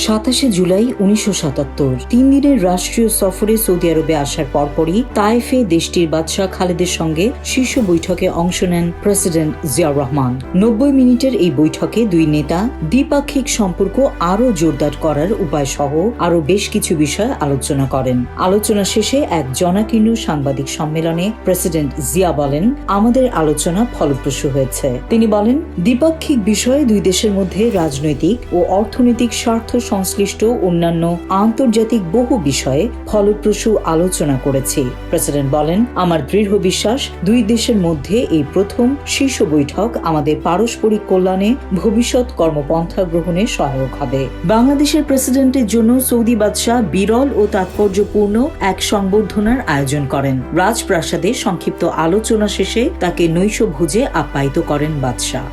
27 জুলাই 1977 3 দিনের রাষ্ট্রীয় সফরে সৌদি আরবে আসার পরপরই তায়েফে দেশটির বাদশাহ খালেদের সঙ্গে শীর্ষ বৈঠকে অংশ নেন প্রেসিডেন্ট জিয়াউর রহমান। 90 মিনিটের এই বৈঠকে দুই নেতা দ্বিপাক্ষিক সম্পর্ক আরও জোরদার করার উপায় সহ আরও বেশ কিছু বিষয় আলোচনা করেন। আলোচনা শেষে এক জনাকীর্ণ সাংবাদিক সম্মেলনে প্রেসিডেন্ট জিয়া বলেন, আমাদের আলোচনা ফলপ্রসূ হয়েছে। তিনি বলেন, দ্বিপাক্ষিক বিষয়ে দুই দেশের মধ্যে রাজনৈতিক ও অর্থনৈতিক স্বার্থ সংশ্লিষ্ট অন্যান্য আন্তর্জাতিক বহু বিষয়ে ফলপ্রসূ আলোচনা করেছি। প্রেসিডেন্ট বলেন, আমার দৃঢ় বিশ্বাস দুই দেশের মধ্যে এই প্রথম শীর্ষ বৈঠক আমাদের পারস্পরিক কল্যাণে ভবিষ্যৎ কর্মপন্থা গ্রহণে সহায়ক হবে। বাংলাদেশের প্রেসিডেন্টের জন্য সৌদি বাদশাহ বিরল ও তাৎপর্যপূর্ণ এক সংবর্ধনার আয়োজন করেন। রাজপ্রাসাদে সংক্ষিপ্ত আলোচনা শেষে তাকে নৈশভোজে আপ্যায়িত করেন বাদশাহ।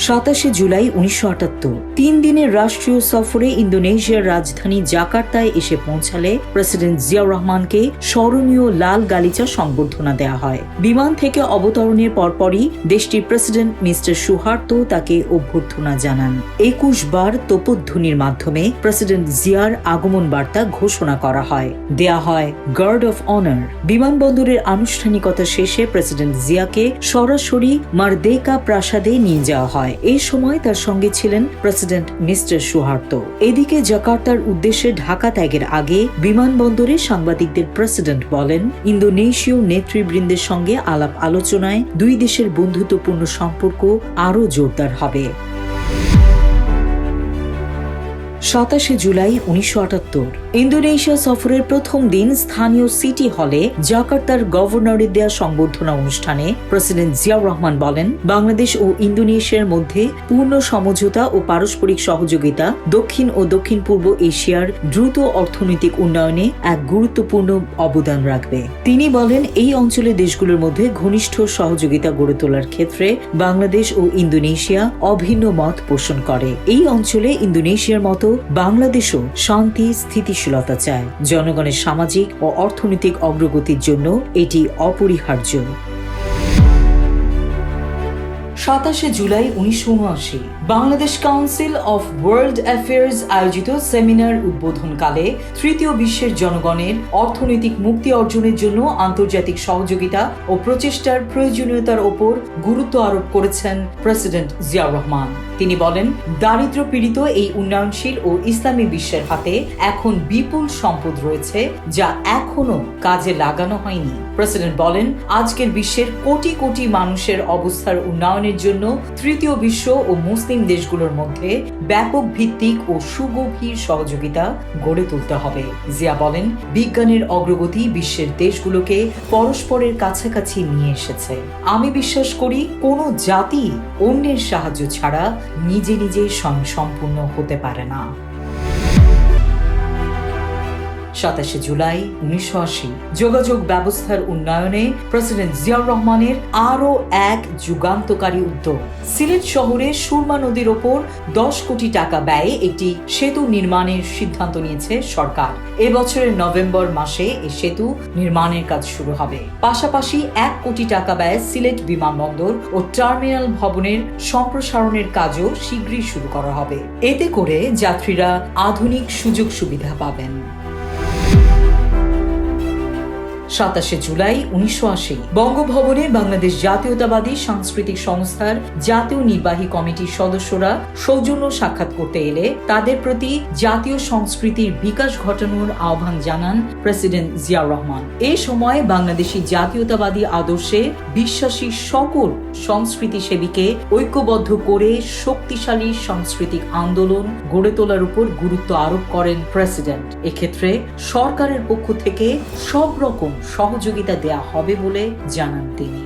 27 জুলাই 1978 3 দিনের রাষ্ট্রীয় সফরে ইন্দোনেশিয়ার রাজধানী জাকার্তায় এসে পৌঁছালে প্রেসিডেন্ট জিয়াউর রহমানকে স্মরণীয় লাল গালিচা সংবর্ধনা দেওয়া হয়। বিমান থেকে অবতরণের পরপরই দেশটির প্রেসিডেন্ট মিস্টার সুহার্তো তাকে অভ্যর্থনা জানান। 21 বার তোপধ্বনির মাধ্যমে প্রেসিডেন্ট জিয়ার আগমন বার্তা ঘোষণা করা হয়। দেয়া হয় গার্ড অফ অনার। বিমানবন্দরের আনুষ্ঠানিকতা শেষে প্রেসিডেন্ট জিয়াকে সরাসরি মারদেকা প্রাসাদে নিয়ে যাওয়া হয়। এই সময় তার সঙ্গে ছিলেন প্রেসিডেন্ট মিস্টার সুহার্তো। এদিকে জাকার্তার উদ্দেশ্যে ঢাকা ত্যাগের আগে বিমানবন্দরে সাংবাদিকদের প্রেসিডেন্ট বলেন, ইন্দোনেশীয় নেতৃবৃন্দের সঙ্গে আলাপ আলোচনায় দুই দেশের বন্ধুত্বপূর্ণ সম্পর্ক আরও জোরদার হবে। 27 জুলাই 1978 ইন্দোনেশিয়া সফরের প্রথম দিন স্থানীয় সিটি হলে জাকার্তার গভর্নরের দেয়া সংবর্ধনা অনুষ্ঠানে প্রেসিডেন্ট জিয়াউর রহমান বলেন, বাংলাদেশ ও ইন্দোনেশিয়ার মধ্যে পূর্ণ সমঝোতা ও পারস্পরিক সহযোগিতা দক্ষিণ ও দক্ষিণ পূর্ব এশিয়ার দ্রুত অর্থনৈতিক উন্নয়নে এক গুরুত্বপূর্ণ অবদান রাখবে। তিনি বলেন, এই অঞ্চলের দেশগুলোর মধ্যে ঘনিষ্ঠ সহযোগিতা গড়ে তোলার ক্ষেত্রে বাংলাদেশ ও ইন্দোনেশিয়া অভিন্ন মত পোষণ করে। এই অঞ্চলে ইন্দোনেশিয়ার মতো বাংলাদেশও শান্তি স্থিতিশীলতা চায়। জনগণের সামাজিক ও অর্থনৈতিক অগ্রগতির জন্য এটি অপরিহার্য। 27 July 1979 Bangladesh council of world affairs আয়োজিত সেমিনার উদ্বোধনকালে তৃতীয় বিশ্বের জনগণের অর্থনৈতিক মুক্তি অর্জনের জন্য আন্তর্জাতিক সহযোগিতা ও প্রচেষ্টার প্রয়োজনীয়তার ওপর গুরুত্ব আরোপ করেছেন প্রেসিডেন্ট জিয়াউর রহমান। তিনি বলেন, দারিদ্র্য পীড়িত এই উন্নয়নশীল ও ইসলামী বিশ্বের হাতে এখন বিপুল সম্পদ রয়েছে, যা এখনো কাজে লাগানো হয়নি। প্রেসিডেন্ট বলেন, আজকের বিশ্বের কোটি কোটি মানুষের অবস্থার উন্নয়নের জন্য তৃতীয় বিশ্ব ও মুসলিম দেশগুলোর মধ্যে ব্যাপক ভিত্তিক ও সুগভীর সহযোগিতা গড়ে তুলতে হবে। জিয়া বলেন, বিজ্ঞানের অগ্রগতি বিশ্বের দেশগুলোকে পরস্পরের কাছাকাছি নিয়ে এসেছে। আমি বিশ্বাস করি, কোনো জাতি অন্যের সাহায্য ছাড়া নিজে নিজে স্বয়ংসম্পূর্ণ হতে পারে না। 27 জুলাই 1980 যোগাযোগ ব্যবস্থার উন্নয়নে প্রেসিডেন্ট জিয়াউর রহমানের আরও এক যুগান্তকারী উদ্যোগ। সিলেট শহরে সুরমা নদীর ওপর 10 কোটি টাকা ব্যয়ে একটি সেতু নির্মাণের সিদ্ধান্ত নিয়েছে সরকার। এবছরের নভেম্বর মাসে এই সেতু নির্মাণের কাজ শুরু হবে। পাশাপাশি 1 কোটি টাকা ব্যয়ে সিলেট বিমানবন্দর ও টার্মিনাল ভবনের সম্প্রসারণের কাজও শীঘ্রই শুরু করা হবে। এতে করে যাত্রীরা আধুনিক সুযোগ সুবিধা পাবেন। 27 জুলাই 1980 বঙ্গভবনে বাংলাদেশ জাতীয়তাবাদী সাংস্কৃতিক সংস্থার জাতীয় নির্বাহী কমিটির সদস্যরা সৌজন্য সাক্ষাৎ করতে এলে তাদের প্রতি জাতীয় সংস্কৃতির বিকাশ ঘটানোর আহ্বান জানান প্রেসিডেন্ট জিয়াউর রহমান। এই সময় বাংলাদেশি জাতীয়তাবাদী আদর্শে বিশ্বাসী সকল সংস্কৃতি সেবীকে ঐক্যবদ্ধ করে শক্তিশালী সাংস্কৃতিক আন্দোলন গড়ে তোলার উপর গুরুত্ব আরোপ করেন প্রেসিডেন্ট। এক্ষেত্রে সরকারের পক্ষ থেকে সব রকম সহযোগিতা দেয়া হবে বলে জানান তিনি।